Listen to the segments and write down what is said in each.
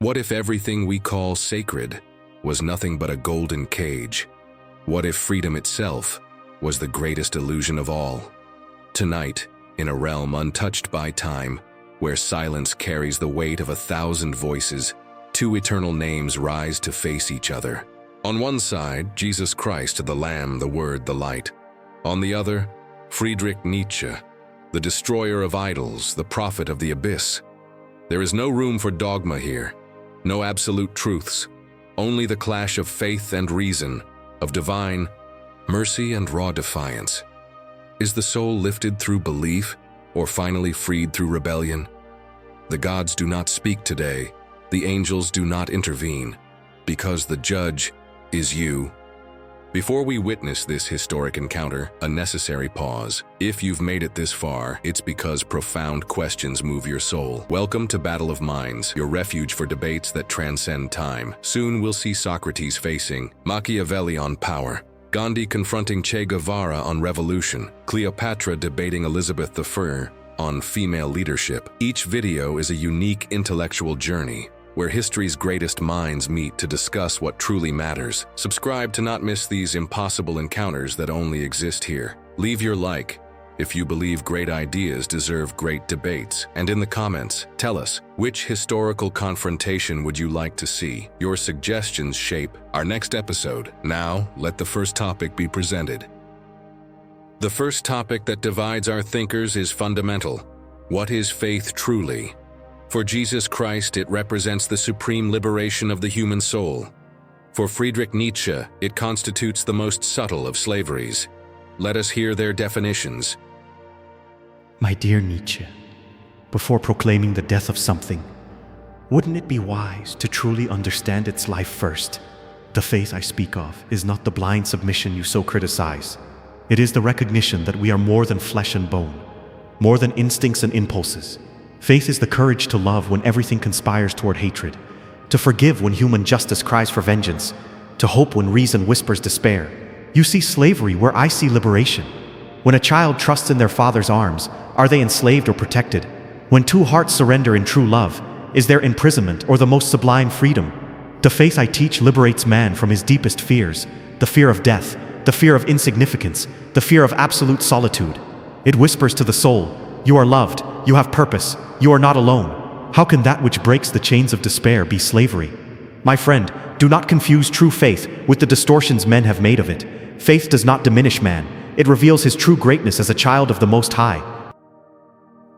What if everything we call sacred was nothing but a golden cage? What if freedom itself was the greatest illusion of all? Tonight, in a realm untouched by time, where silence carries the weight of 1,000 voices, two eternal names rise to face each other. On one side, Jesus Christ, the Lamb, the Word, the Light. On the other, Friedrich Nietzsche, the destroyer of idols, the prophet of the abyss. There is no room for dogma here, no absolute truths, only the clash of faith and reason, of divine mercy and raw defiance. Is the soul lifted through belief, or finally freed through rebellion? The gods do not speak today, the angels do not intervene, because the judge is you. Before we witness this historic encounter, a necessary pause. If you've made it this far, it's because profound questions move your soul. Welcome to Battle of Minds, your refuge for debates that transcend time. Soon we'll see Socrates facing Machiavelli on power, Gandhi confronting Che Guevara on revolution, Cleopatra debating Elizabeth I on female leadership. Each video is a unique intellectual journey, where history's greatest minds meet to discuss what truly matters. Subscribe to not miss these impossible encounters that only exist here. Leave your like if you believe great ideas deserve great debates. And in the comments, tell us, which historical confrontation would you like to see? Your suggestions shape our next episode. Now, let the first topic be presented. The first topic that divides our thinkers is fundamental. What is faith truly? For Jesus Christ, it represents the supreme liberation of the human soul. For Friedrich Nietzsche, it constitutes the most subtle of slaveries. Let us hear their definitions. My dear Nietzsche, before proclaiming the death of something, wouldn't it be wise to truly understand its life first? The faith I speak of is not the blind submission you so criticize. It is the recognition that we are more than flesh and bone, more than instincts and impulses. Faith is the courage to love when everything conspires toward hatred, to forgive when human justice cries for vengeance, to hope when reason whispers despair. You see slavery where I see liberation. When a child trusts in their father's arms, are they enslaved or protected? When two hearts surrender in true love, is there imprisonment or the most sublime freedom? The faith I teach liberates man from his deepest fears, the fear of death, the fear of insignificance, the fear of absolute solitude. It whispers to the soul, you are loved, you have purpose, you are not alone. How can that which breaks the chains of despair be slavery? My friend, do not confuse true faith with the distortions men have made of it. Faith does not diminish man, it reveals his true greatness as a child of the Most High.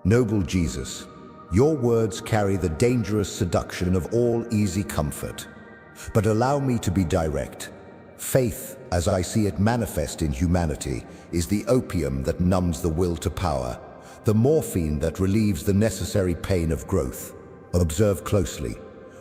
Noble Jesus, your words carry the dangerous seduction of all easy comfort. But allow me to be direct. Faith, as I see it manifest in humanity, is the opium that numbs the will to power, the morphine that relieves the necessary pain of growth. Observe closely.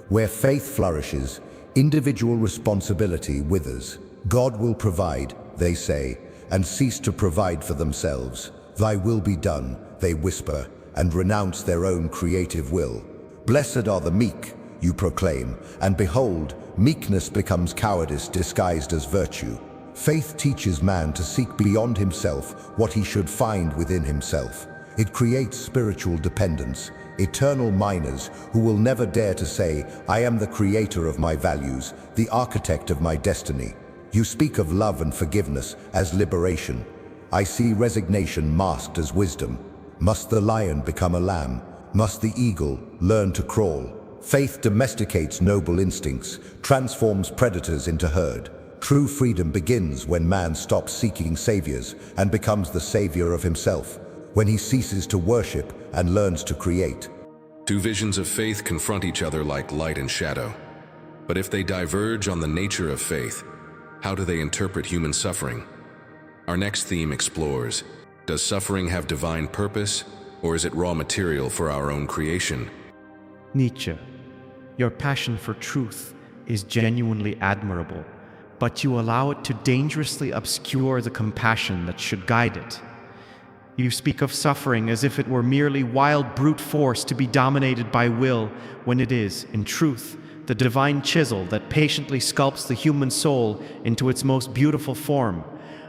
Where faith flourishes, individual responsibility withers. God will provide, they say, and cease to provide for themselves. Thy will be done, they whisper, and renounce their own creative will. Blessed are the meek, you proclaim, and behold, meekness becomes cowardice disguised as virtue. Faith teaches man to seek beyond himself what he should find within himself. It creates spiritual dependence, eternal miners who will never dare to say, I am the creator of my values, the architect of my destiny. You speak of love and forgiveness as liberation. I see resignation masked as wisdom. Must the lion become a lamb? Must the eagle learn to crawl? Faith domesticates noble instincts, transforms predators into herd. True freedom begins when man stops seeking saviors and becomes the savior of himself, when he ceases to worship and learns to create. Two visions of faith confront each other like light and shadow. But if they diverge on the nature of faith, how do they interpret human suffering? Our next theme explores, does suffering have divine purpose, or is it raw material for our own creation? Nietzsche, your passion for truth is genuinely admirable, but you allow it to dangerously obscure the compassion that should guide it. You speak of suffering as if it were merely wild brute force to be dominated by will, when it is, in truth, the divine chisel that patiently sculpts the human soul into its most beautiful form.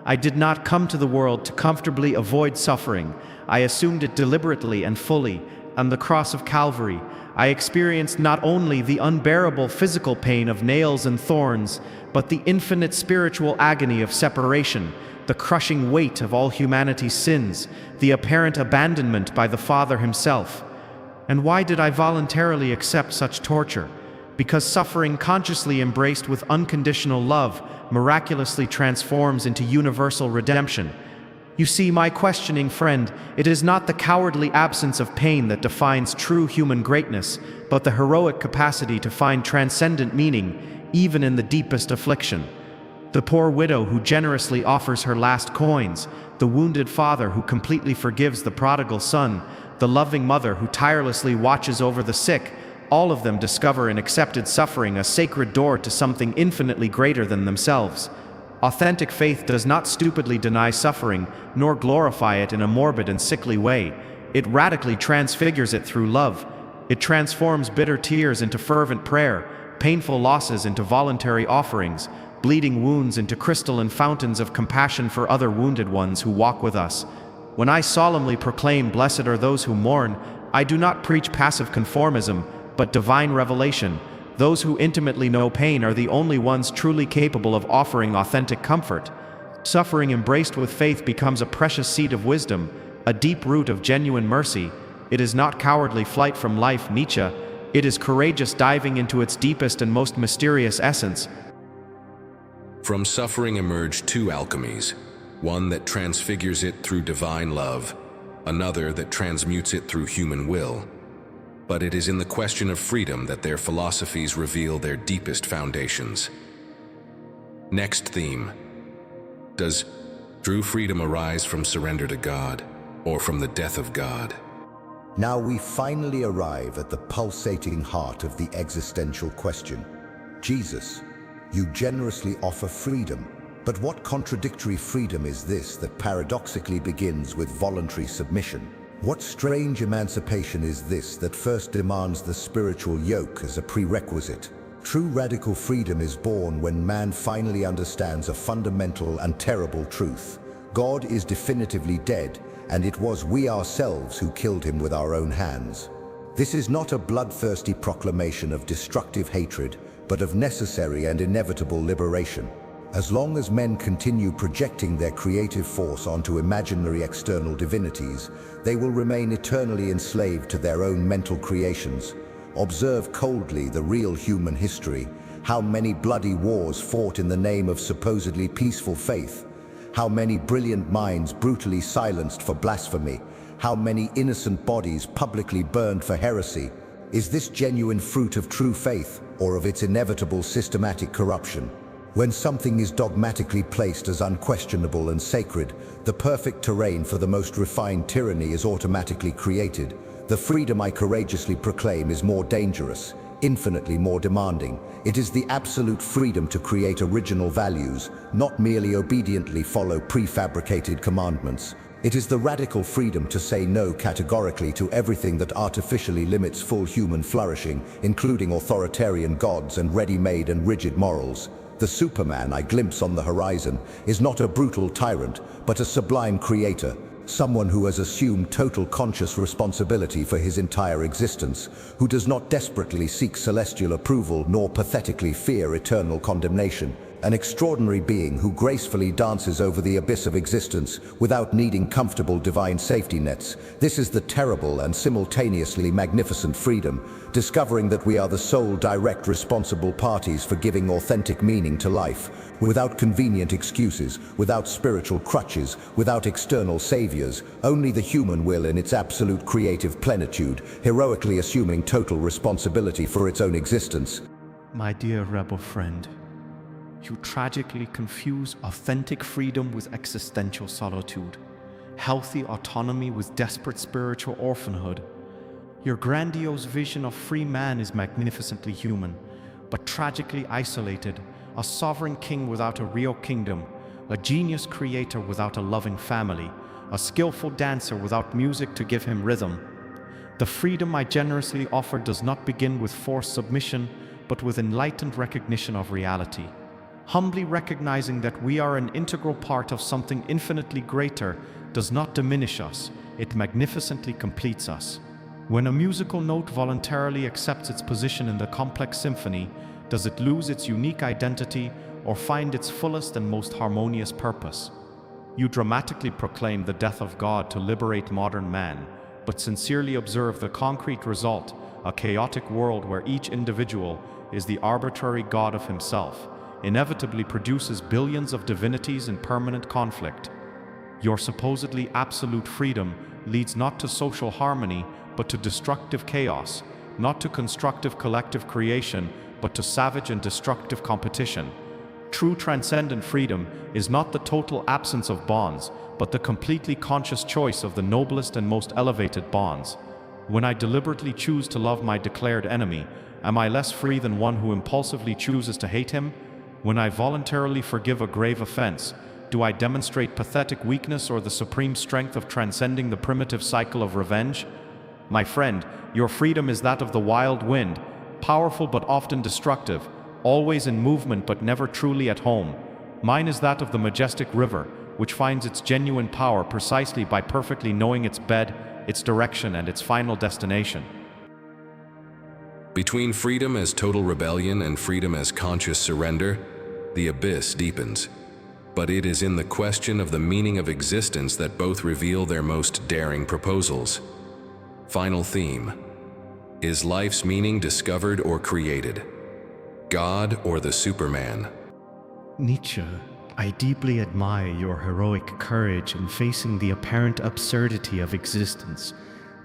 I did not come to the world to comfortably avoid suffering. I assumed it deliberately and fully. On the cross of Calvary, I experienced not only the unbearable physical pain of nails and thorns, but the infinite spiritual agony of separation, the crushing weight of all humanity's sins, the apparent abandonment by the Father himself. And why did I voluntarily accept such torture? Because suffering consciously embraced with unconditional love miraculously transforms into universal redemption. You see, my questioning friend, it is not the cowardly absence of pain that defines true human greatness, but the heroic capacity to find transcendent meaning, even in the deepest affliction. The poor widow who generously offers her last coins, the wounded father who completely forgives the prodigal son, the loving mother who tirelessly watches over the sick, all of them discover in accepted suffering a sacred door to something infinitely greater than themselves. Authentic faith does not stupidly deny suffering, nor glorify it in a morbid and sickly way. It radically transfigures it through love. It transforms bitter tears into fervent prayer, painful losses into voluntary offerings, bleeding wounds into crystalline fountains of compassion for other wounded ones who walk with us. When I solemnly proclaim, "Blessed are those who mourn," I do not preach passive conformism, but divine revelation. Those who intimately know pain are the only ones truly capable of offering authentic comfort. Suffering embraced with faith becomes a precious seed of wisdom, a deep root of genuine mercy. It is not cowardly flight from life, Nietzsche. It is courageous diving into its deepest and most mysterious essence. From suffering emerge two alchemies, one that transfigures it through divine love, another that transmutes it through human will. But it is in the question of freedom that their philosophies reveal their deepest foundations. Next theme. Does true freedom arise from surrender to God, or from the death of God? Now we finally arrive at the pulsating heart of the existential question. Jesus, you generously offer freedom, but what contradictory freedom is this that paradoxically begins with voluntary submission? What strange emancipation is this that first demands the spiritual yoke as a prerequisite? True radical freedom is born when man finally understands a fundamental and terrible truth. God is definitively dead, and it was we ourselves who killed him with our own hands. This is not a bloodthirsty proclamation of destructive hatred, but of necessary and inevitable liberation. As long as men continue projecting their creative force onto imaginary external divinities, they will remain eternally enslaved to their own mental creations. Observe coldly the real human history, how many bloody wars fought in the name of supposedly peaceful faith, how many brilliant minds brutally silenced for blasphemy, how many innocent bodies publicly burned for heresy. Is this genuine fruit of true faith, or of its inevitable systematic corruption? When something is dogmatically placed as unquestionable and sacred, the perfect terrain for the most refined tyranny is automatically created. The freedom I courageously proclaim is more dangerous, infinitely more demanding. It is the absolute freedom to create original values, not merely obediently follow prefabricated commandments. It is the radical freedom to say no categorically to everything that artificially limits full human flourishing, including authoritarian gods and ready-made and rigid morals. The Superman I glimpse on the horizon is not a brutal tyrant, but a sublime creator, someone who has assumed total conscious responsibility for his entire existence, who does not desperately seek celestial approval nor pathetically fear eternal condemnation. An extraordinary being who gracefully dances over the abyss of existence without needing comfortable divine safety nets. This is the terrible and simultaneously magnificent freedom, discovering that we are the sole direct responsible parties for giving authentic meaning to life, without convenient excuses, without spiritual crutches, without external saviors, only the human will in its absolute creative plenitude, heroically assuming total responsibility for its own existence. My dear rebel friend, you tragically confuse authentic freedom with existential solitude, healthy autonomy with desperate spiritual orphanhood. Your grandiose vision of free man is magnificently human, but tragically isolated, a sovereign king without a real kingdom, a genius creator without a loving family, a skillful dancer without music to give him rhythm. The freedom I generously offer does not begin with forced submission, but with enlightened recognition of reality. Humbly recognizing that we are an integral part of something infinitely greater does not diminish us, it magnificently completes us. When a musical note voluntarily accepts its position in the complex symphony, does it lose its unique identity or find its fullest and most harmonious purpose? You dramatically proclaim the death of God to liberate modern man, but sincerely observe the concrete result, a chaotic world where each individual is the arbitrary god of himself, inevitably produces billions of divinities in permanent conflict. Your supposedly absolute freedom leads not to social harmony, but to destructive chaos, not to constructive collective creation, but to savage and destructive competition. True transcendent freedom is not the total absence of bonds, but the completely conscious choice of the noblest and most elevated bonds. When I deliberately choose to love my declared enemy, am I less free than one who impulsively chooses to hate him? When I voluntarily forgive a grave offense, do I demonstrate pathetic weakness or the supreme strength of transcending the primitive cycle of revenge? My friend, your freedom is that of the wild wind, powerful but often destructive, always in movement but never truly at home. Mine is that of the majestic river, which finds its genuine power precisely by perfectly knowing its bed, its direction, and its final destination. Between freedom as total rebellion and freedom as conscious surrender, the abyss deepens. But it is in the question of the meaning of existence that both reveal their most daring proposals. Final theme: is life's meaning discovered or created? God or the Superman? Nietzsche, I deeply admire your heroic courage in facing the apparent absurdity of existence,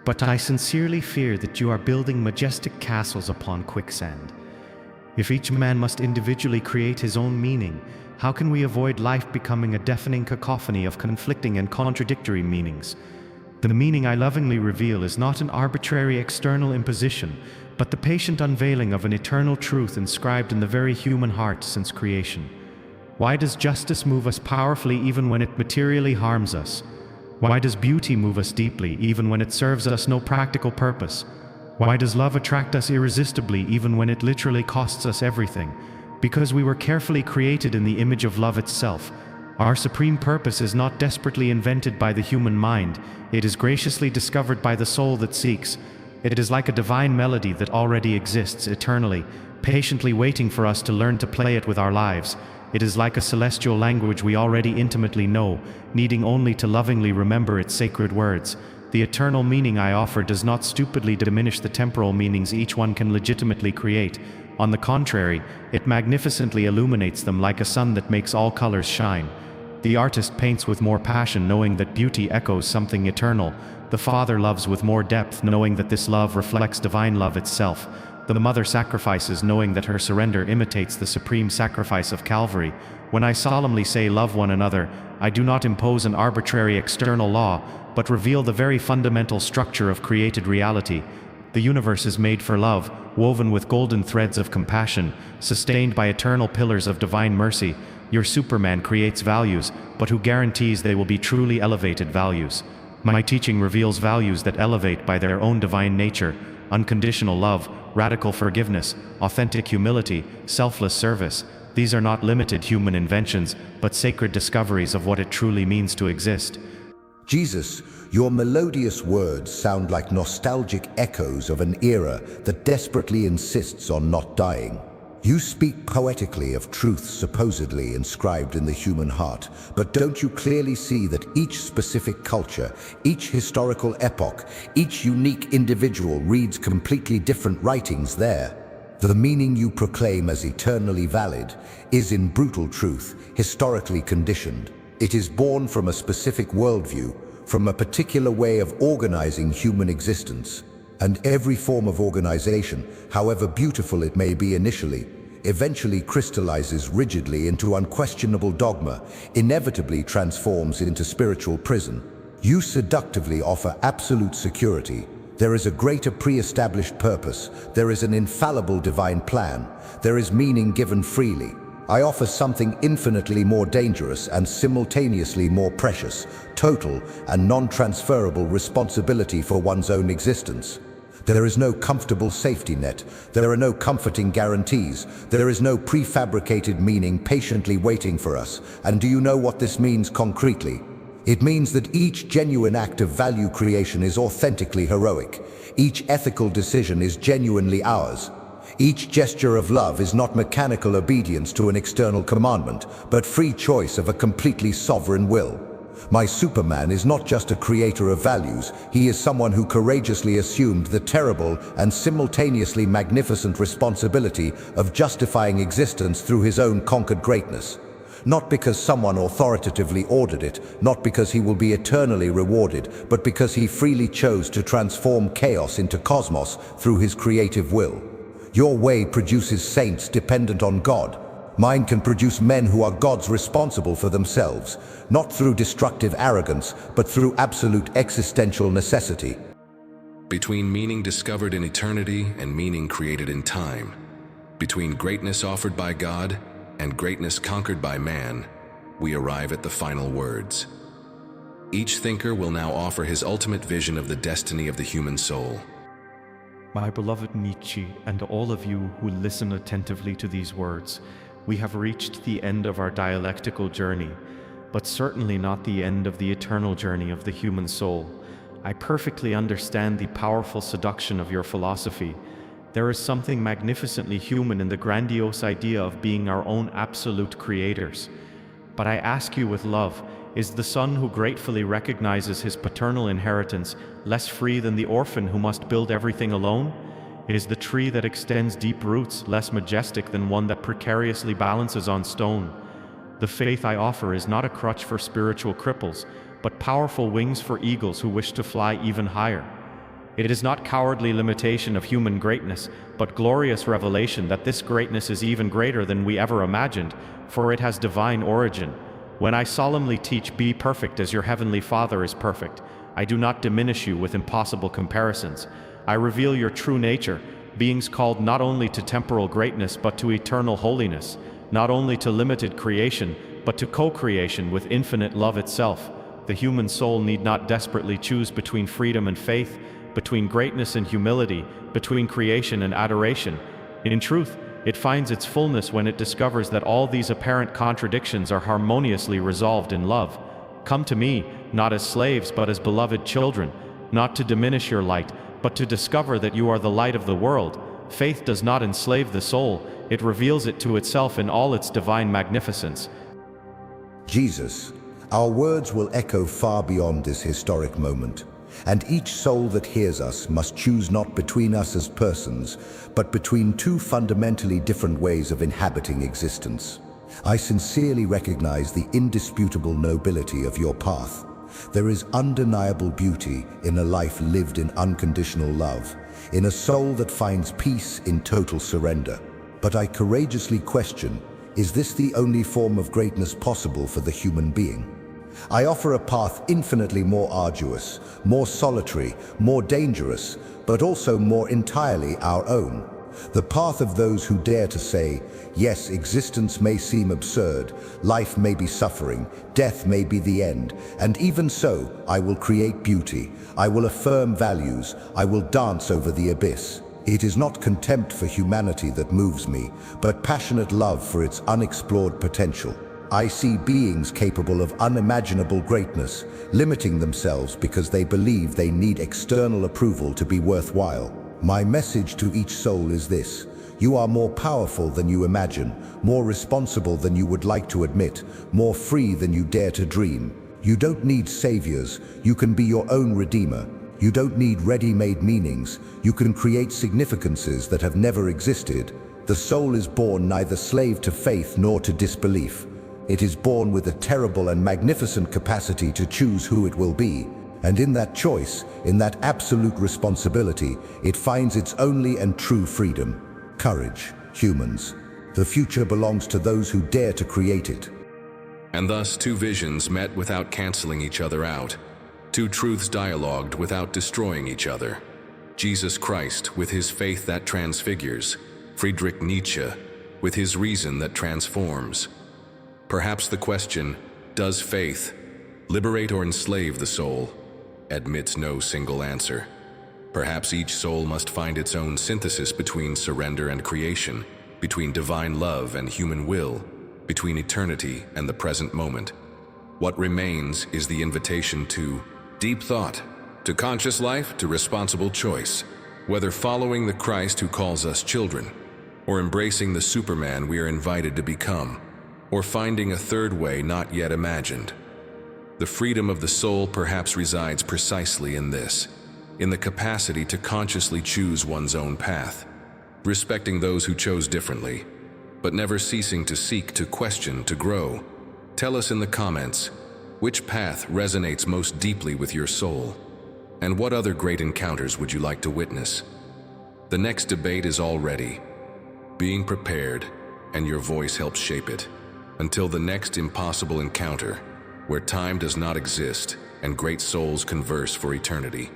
but I sincerely fear that you are building majestic castles upon quicksand. If each man must individually create his own meaning, how can we avoid life becoming a deafening cacophony of conflicting and contradictory meanings? The meaning I lovingly reveal is not an arbitrary external imposition, but the patient unveiling of an eternal truth inscribed in the very human heart since creation. Why does justice move us powerfully even when it materially harms us? Why does beauty move us deeply even when it serves us no practical purpose? Why does love attract us irresistibly even when it literally costs us everything? Because we were carefully created in the image of love itself. Our supreme purpose is not desperately invented by the human mind, it is graciously discovered by the soul that seeks. It is like a divine melody that already exists eternally, patiently waiting for us to learn to play it with our lives. It is like a celestial language we already intimately know, needing only to lovingly remember its sacred words. The eternal meaning I offer does not stupidly diminish the temporal meanings each one can legitimately create. On the contrary, it magnificently illuminates them like a sun that makes all colors shine. The artist paints with more passion, knowing that beauty echoes something eternal. The father loves with more depth, knowing that this love reflects divine love itself. The mother sacrifices, knowing that her surrender imitates the supreme sacrifice of Calvary. When I solemnly say love one another, I do not impose an arbitrary external law, but reveal the very fundamental structure of created reality. The universe is made for love, woven with golden threads of compassion, sustained by eternal pillars of divine mercy. Your Superman creates values, but who guarantees they will be truly elevated values? My teaching reveals values that elevate by their own divine nature: unconditional love, radical forgiveness, authentic humility, selfless service. These are not limited human inventions, but sacred discoveries of what it truly means to exist. Jesus, your melodious words sound like nostalgic echoes of an era that desperately insists on not dying. You speak poetically of truths supposedly inscribed in the human heart, but don't you clearly see that each specific culture, each historical epoch, each unique individual reads completely different writings there? The meaning you proclaim as eternally valid is, in brutal truth, historically conditioned. It is born from a specific worldview, from a particular way of organizing human existence. And every form of organization, however beautiful it may be initially, eventually crystallizes rigidly into unquestionable dogma, inevitably transforms into spiritual prison. You seductively offer absolute security. There is a greater pre-established purpose. There is an infallible divine plan. There is meaning given freely. I offer something infinitely more dangerous and simultaneously more precious, total and non-transferable responsibility for one's own existence. There is no comfortable safety net. There are no comforting guarantees. There is no prefabricated meaning patiently waiting for us. And do you know what this means concretely? It means that each genuine act of value creation is authentically heroic. Each ethical decision is genuinely ours. Each gesture of love is not mechanical obedience to an external commandment, but free choice of a completely sovereign will. My Superman is not just a creator of values, he is someone who courageously assumed the terrible and simultaneously magnificent responsibility of justifying existence through his own conquered greatness. Not because someone authoritatively ordered it, not because he will be eternally rewarded, but because he freely chose to transform chaos into cosmos through his creative will. Your way produces saints dependent on God. Mine can produce men who are gods responsible for themselves, not through destructive arrogance, but through absolute existential necessity. Between meaning discovered in eternity and meaning created in time, between greatness offered by God and greatness conquered by man, we arrive at the final words. Each thinker will now offer his ultimate vision of the destiny of the human soul. My beloved Nietzsche, and all of you who listen attentively to these words, we have reached the end of our dialectical journey, but certainly not the end of the eternal journey of the human soul. I perfectly understand the powerful seduction of your philosophy. There is something magnificently human in the grandiose idea of being our own absolute creators. But I ask you with love, is the son who gratefully recognizes his paternal inheritance less free than the orphan who must build everything alone? Is the tree that extends deep roots less majestic than one that precariously balances on stone? The faith I offer is not a crutch for spiritual cripples, but powerful wings for eagles who wish to fly even higher. It is not cowardly limitation of human greatness, but glorious revelation that this greatness is even greater than we ever imagined, for it has divine origin. When I solemnly teach, be perfect as your heavenly Father is perfect, I do not diminish you with impossible comparisons. I reveal your true nature, beings called not only to temporal greatness but to eternal holiness, not only to limited creation, but to co-creation with infinite love itself. The human soul need not desperately choose between freedom and faith, between greatness and humility, between creation and adoration. In truth, it finds its fullness when it discovers that all these apparent contradictions are harmoniously resolved in love. Come to me, not as slaves but as beloved children, not to diminish your light, but to discover that you are the light of the world. Faith does not enslave the soul, it reveals it to itself in all its divine magnificence. Jesus, our words will echo far beyond this historic moment. And each soul that hears us must choose not between us as persons, but between two fundamentally different ways of inhabiting existence. I sincerely recognize the indisputable nobility of your path. There is undeniable beauty in a life lived in unconditional love, in a soul that finds peace in total surrender. But I courageously question, is this the only form of greatness possible for the human being? I offer a path infinitely more arduous, more solitary, more dangerous, but also more entirely our own. The path of those who dare to say, yes, existence may seem absurd, life may be suffering, death may be the end, and even so, I will create beauty, I will affirm values, I will dance over the abyss. It is not contempt for humanity that moves me, but passionate love for its unexplored potential. I see beings capable of unimaginable greatness, limiting themselves because they believe they need external approval to be worthwhile. My message to each soul is this: you are more powerful than you imagine, more responsible than you would like to admit, more free than you dare to dream. You don't need saviors, you can be your own redeemer. You don't need ready-made meanings, you can create significances that have never existed. The soul is born neither slave to faith nor to disbelief. It is born with a terrible and magnificent capacity to choose who it will be. And in that choice, in that absolute responsibility, it finds its only and true freedom. Courage, humans. The future belongs to those who dare to create it. And thus two visions met without canceling each other out. Two truths dialogued without destroying each other. Jesus Christ with his faith that transfigures. Friedrich Nietzsche with his reason that transforms. Perhaps the question, does faith liberate or enslave the soul, admits no single answer. Perhaps each soul must find its own synthesis between surrender and creation, between divine love and human will, between eternity and the present moment. What remains is the invitation to deep thought, to conscious life, to responsible choice. Whether following the Christ who calls us children, or embracing the Superman we are invited to become, or finding a third way not yet imagined. The freedom of the soul perhaps resides precisely in this, in the capacity to consciously choose one's own path, respecting those who chose differently, but never ceasing to seek, to question, to grow. Tell us in the comments, which path resonates most deeply with your soul? And what other great encounters would you like to witness? The next debate is all ready, being prepared, and your voice helps shape it. Until the next impossible encounter, where time does not exist and great souls converse for eternity.